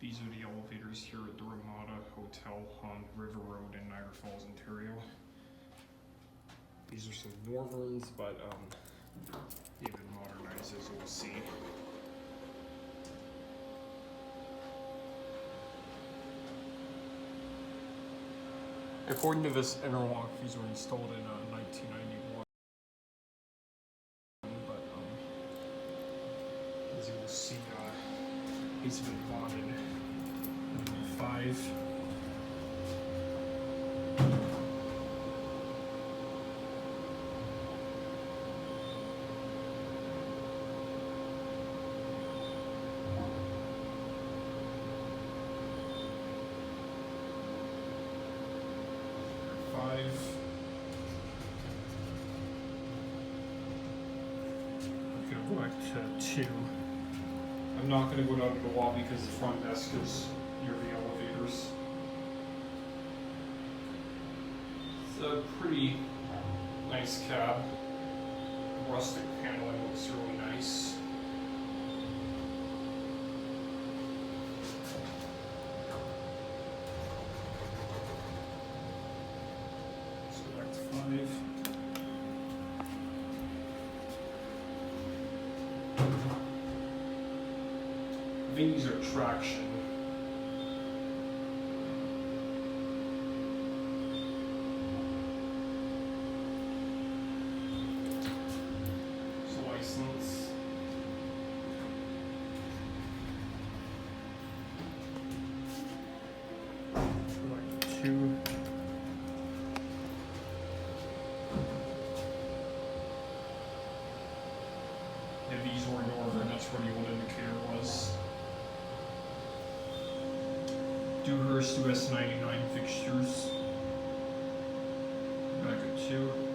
These are the elevators here at the Ramada Hotel on River Road in Niagara Falls, Ontario. These are some Northerns, but they've been modernized, as you'll see. According to this interlock, these were installed in 1991. But as you will see, these have been bonded in 5. I'm gonna go back to 2. I'm not gonna go down to the lobby because the front desk is near the elevators. It's a pretty nice cab. The rustic paneling looks really nice. Select 5. I think these are traction. It's license. Select 2. Yeah, these were Northern, that's where the old indicator was. Dewhurst US 99 fixtures. Back at 2.